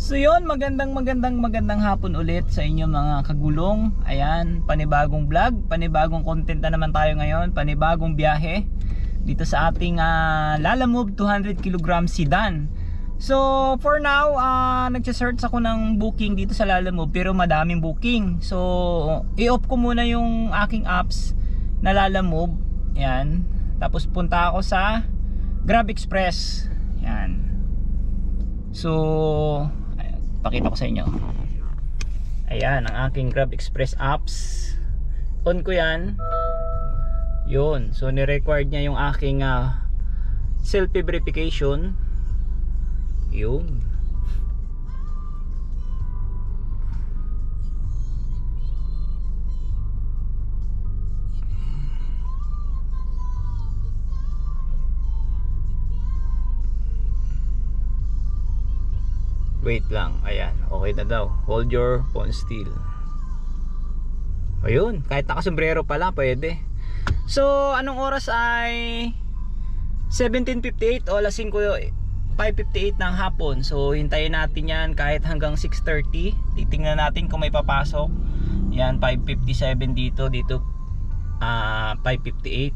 So yun, magandang hapon ulit sa inyo mga kagulong. Ayan, panibagong vlog, panibagong content na naman tayo ngayon, panibagong biyahe dito sa ating Lalamove 200 kg sedan. So for now, nagse-search ako ng booking dito sa Lalamove pero madaming booking. So i-off ko muna yung aking apps na Lalamove. Ayan, tapos punta ako sa Grab Express. Ayan. So pakita ko sa inyo. Ayan ang aking Grab Express apps. On ko yan. Yun. So ni-required niya yung aking selfie verification. Yun. Wait lang, ayan, okay na daw. Hold your phone still. Ayun, kahit nakasombrero pala, pwede. So, anong oras ay 17:58 o alas 5:58 ng hapon. So, hintayin natin yan kahit hanggang 6:30. Titingnan natin kung may papasok. Yan, 5:57 dito, 5:58.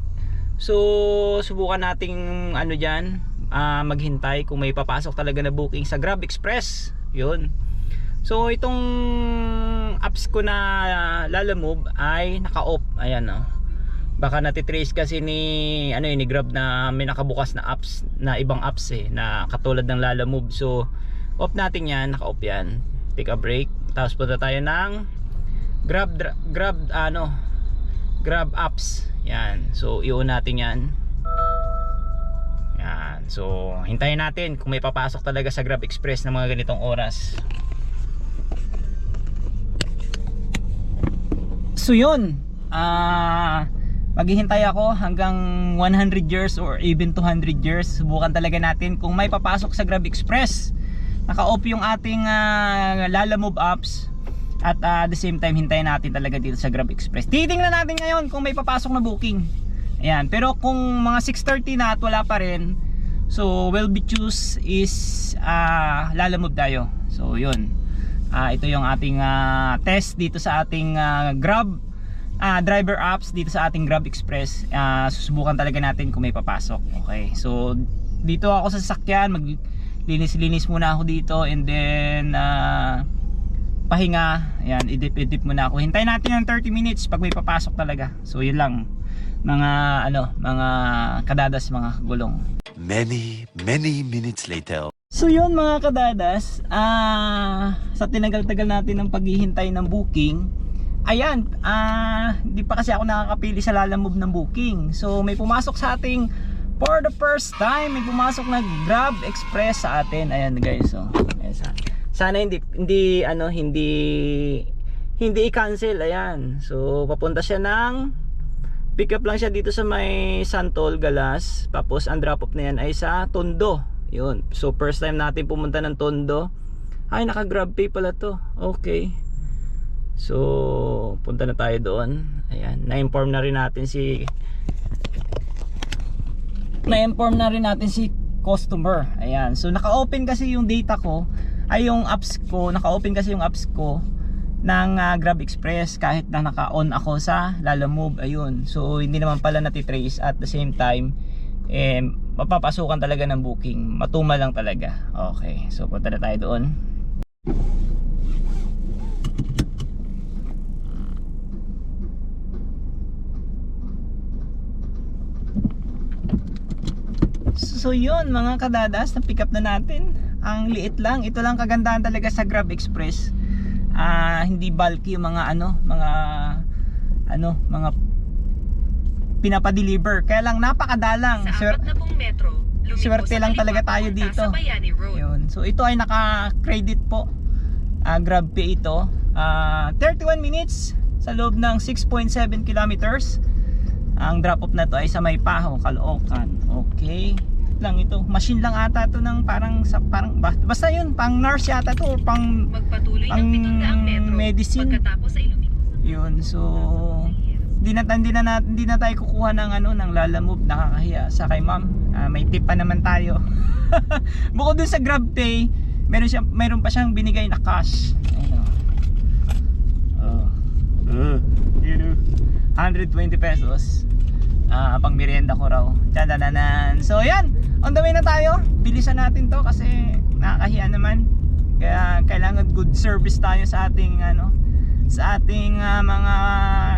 So, subukan nating ano dyan, maghintay kung may papasok talaga na booking sa Grab Express. Yun. So itong apps ko na Lalamove ay naka-off. Ayan, no. Baka natitrace kasi ni ni Grab na may nakabukas na apps, na ibang apps na katulad ng Lalamove. So off natin yan, naka-off yan. Take a break. Tapos punta tayo ng Grab apps. Yan. So i-on natin yan. So hintayin natin kung may papasok talaga sa Grab Express ng mga ganitong oras. So yun, maghihintay ako hanggang 100 years or even 200 years. Subukan talaga natin kung may papasok sa Grab Express. Naka-off yung ating Lalamove apps. At the same time hintayin natin talaga dito sa Grab Express. Titingnan natin ngayon kung may papasok na booking. Ayan, pero kung mga 6:30 na at wala pa rin, so will be choose is Lalamove tayo. So yun, ito yung ating test dito sa ating Grab driver apps dito sa ating Grab Express. Susubukan talaga natin kung may papasok. Okay, so dito ako sa sasakyan, maglinis-linis muna ako dito, and then pahinga. Ayan, idip muna ako. Hintayin natin ng 30 minutes pag may papasok talaga. So yun lang mga mga kadadas, mga gulong. Many minutes later. So yun mga kadadas, sa tinagal-tagal natin ng paghihintay ng booking, ayan, hindi pa kasi ako nakakapili sa Lalamove ng booking. So may pumasok sa ating, for the first time, may pumasok na Grab Express sa atin. Ayan guys, so sana hindi i-cancel. Ayan, so papunta siya ng pick up lang siya dito sa may Santol, Galas. Tapos ang drop off na yan ay sa Tondo. Yun. So first time natin pumunta ng Tondo. Ay, naka Grab Pay pala to. Okay. So punta na tayo doon. Ayan, na-inform na rin natin si customer. Ayan. So naka-open kasi yung data ko, ay yung apps ko, naka-open kasi yung apps ko ng Grab Express kahit na naka-on ako sa Lalamove. Ayun. So hindi naman pala natitrace. At the same time, mapapasukan talaga ng booking. Matuma lang talaga. Okay. So punta na tayo doon. So yun mga kadadas, na-pick up na natin. Ang liit lang. Ito lang kagandahan talaga sa Grab Express. Hindi bulky yung mga mga pinapa-deliver. Kaya lang napakadalang. Sa 4 na pong metro, swerte lang talaga tayo dito. Sa Bayani Road. Yun. So ito ay naka-credit po. Grab Pay ito. 31 minutes sa loob ng 6.7 kilometers. Ang drop off na to ay sa May Paho, Caloocan. Okay. Lang ito, machine lang ata to ng parang basta yun, pang nurse yata to or pang Magpatuloy ng 700 metro medicine. pagkatapos ay lumiko. Yun, so hindi na tayo kukuha ng ng Lalamove, nakakahiya sa kay ma'am. May tip pa naman tayo. Bukod dun sa GrabPay, meron pa siyang binigay na cash. Ayun, yun, 120 pesos. Pang merienda ko raw. Tadadanan. So yan, on the way na tayo. Bilisan natin to kasi nakakahiya naman. Kaya kailangan good service tayo sa ating sa ating mga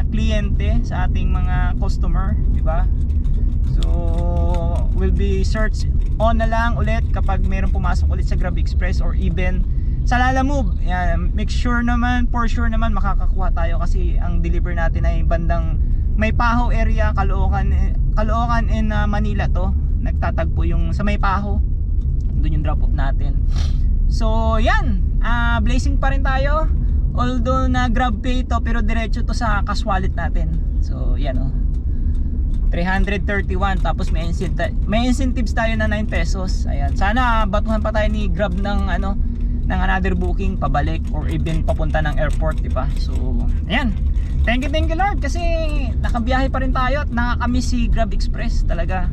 kliyente, sa ating mga customer, di ba? So we'll be search on na lang ulit kapag mayroong pumasok ulit sa Grab Express or even sa Lalamove. Yan, make sure naman, for sure naman makakakuha tayo kasi ang deliver natin ay bandang Maypaho area, Caloocan in Manila to. Nagtatagpo yung sa Maypaho. Doon yung drop off natin. So yan, blazing pa rin tayo. Although na Grab Pay to, pero diretso to sa cash wallet natin. So yan 331, tapos may incentives tayo na 9 pesos. Ayan, sana batuhan pa tayo ni Grab ng ng another booking pabalik or even papunta ng airport, di ba? So ayan, thank you Lord kasi nakabiyahe pa rin tayo at nakakamiss si Grab Express talaga.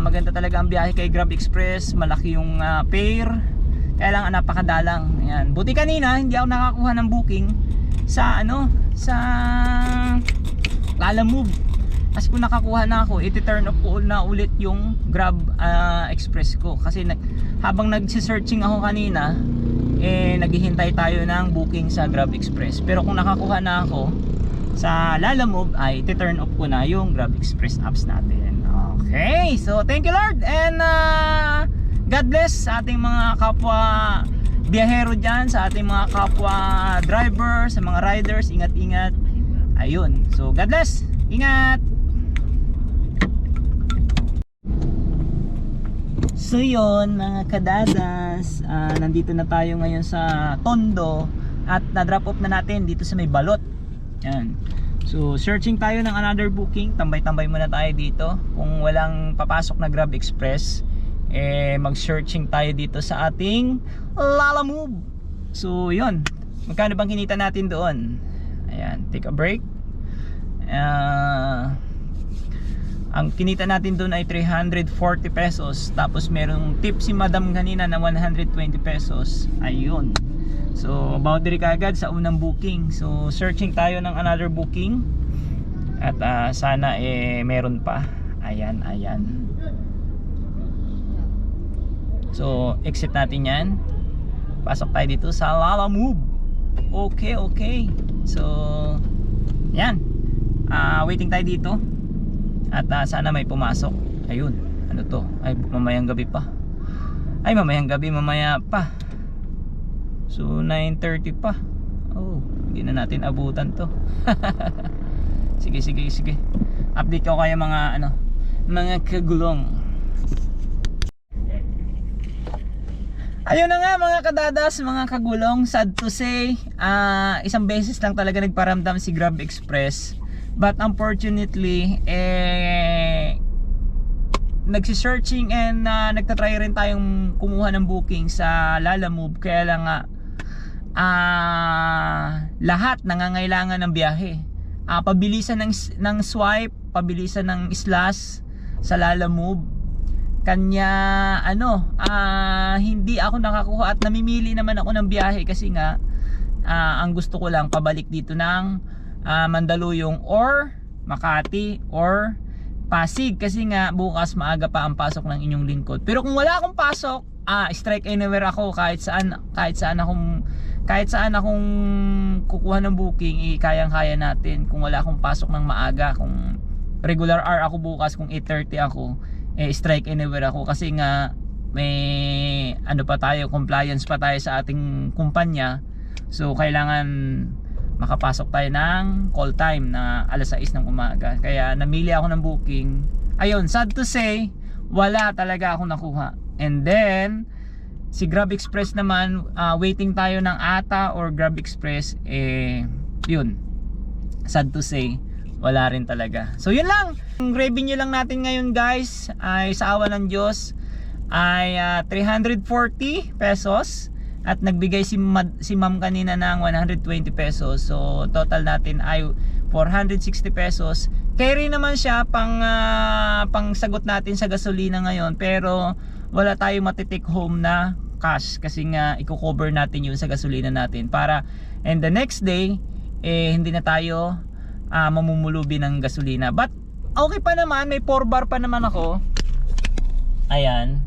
Maganda talaga ang biyahe kay Grab Express, malaki yung fare, kaya lang napakadalang. Ayan, buti kanina hindi ako nakakuha ng booking sa sa Lalamove. Kasi kung nakakuha na ako, iti-turn off ko na ulit yung Grab Express ko. Kasi habang nagsi-searching ako kanina, naghihintay tayo ng booking sa Grab Express. Pero kung nakakuha na ako sa Lalamove, ay iti-turn off ko na yung Grab Express apps natin. Okay, so thank you Lord, and God bless sa ating mga kapwa biyahero dyan, sa ating mga kapwa driver, sa mga riders. Ingat-ingat. Ayun, so God bless, ingat. So yun mga kadadas, nandito na tayo ngayon sa Tondo at na-drop off na natin dito sa may Balot. Yan. So searching tayo ng another booking. Tambay-tambay muna tayo dito. Kung walang papasok na Grab Express, mag-searching tayo dito sa ating Lalamove. So yun, magkano bang kinita natin doon? Ayan, take a break. Ang kinita natin doon ay 340 pesos. Tapos merong tip si madam kanina na 120 pesos. Ayun. So boundary kagad sa unang booking. So searching tayo ng another booking. At sana meron pa. Ayan. So exit natin yan. Pasok tayo dito sa Lalamove. Okay. So yan, waiting tayo dito. At sana may pumasok. Ayun, ano to? Ay, mamayang gabi pa. Mamaya pa. So 9:30 pa. Oh, hindi na natin abutan to. Sige. Update ko kayo mga kagulong. Ayun na nga mga kadadas, mga kagulong, sad to say, isang beses lang talaga nagparamdam si Grab Express. But unfortunately, nagsi-searching and nagtatry rin tayong kumuha ng booking sa Lalamove. Kaya lang nga, lahat nangangailangan ng biyahe. Pabilisan ng swipe, pabilisan ng slash sa Lalamove. Kanya hindi ako nakakuha at namimili naman ako ng biyahe kasi nga ang gusto ko lang pabalik dito ng Mandaluyong or Makati or Pasig kasi nga bukas maaga pa ang pasok ng inyong lingkod. Pero kung wala akong pasok, strike anywhere ako kahit saan akong kukuha ng booking, kayang-kaya natin. Kung wala akong pasok ng maaga, kung regular hour ako bukas, kung 8:30 ako, strike anywhere ako kasi nga may pa tayo, compliance pa tayo sa ating kumpanya. So kailangan makapasok tayo ng call time na alas 6 ng umaga. Kaya namili ako ng booking. Ayun, sad to say, wala talaga akong nakuha. And then si Grab Express naman, waiting tayo ng ATA or Grab Express, yun, sad to say, wala rin talaga. So yun lang, ang revenue lang natin ngayon guys ay sa awa ng Diyos ay 340 pesos. At nagbigay si ma'am kanina ng 120 pesos. So total natin ay 460 pesos. Carry naman siya pang sagot natin sa gasolina ngayon. Pero wala tayong matitake home na cash kasi nga i-cover natin yun sa gasolina natin para and the next day hindi na tayo mamumulubi ng gasolina. But okay pa naman, may 4 bar pa naman ako. Ayan,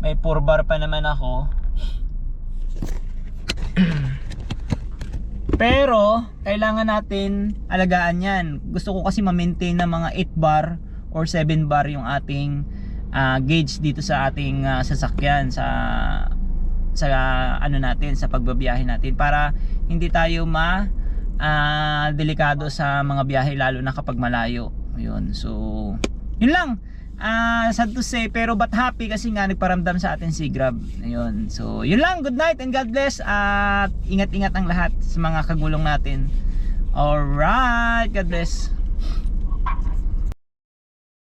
may 4 bar pa naman ako. Pero kailangan natin alagaan yan. Gusto ko kasi ma-maintain na mga 8 bar or 7 bar yung ating gauge dito sa ating sasakyan sa ano natin, sa pagbabiyahe natin para hindi tayo delikado sa mga biyahe lalo na kapag malayo. Yun. So, yun lang. Sad to say pero but happy kasi nga nagparamdam sa atin si Grab. Ayun. So, yun lang. Good night and God bless. At ingat-ingat ang lahat sa mga kagulong natin. Alright. God bless.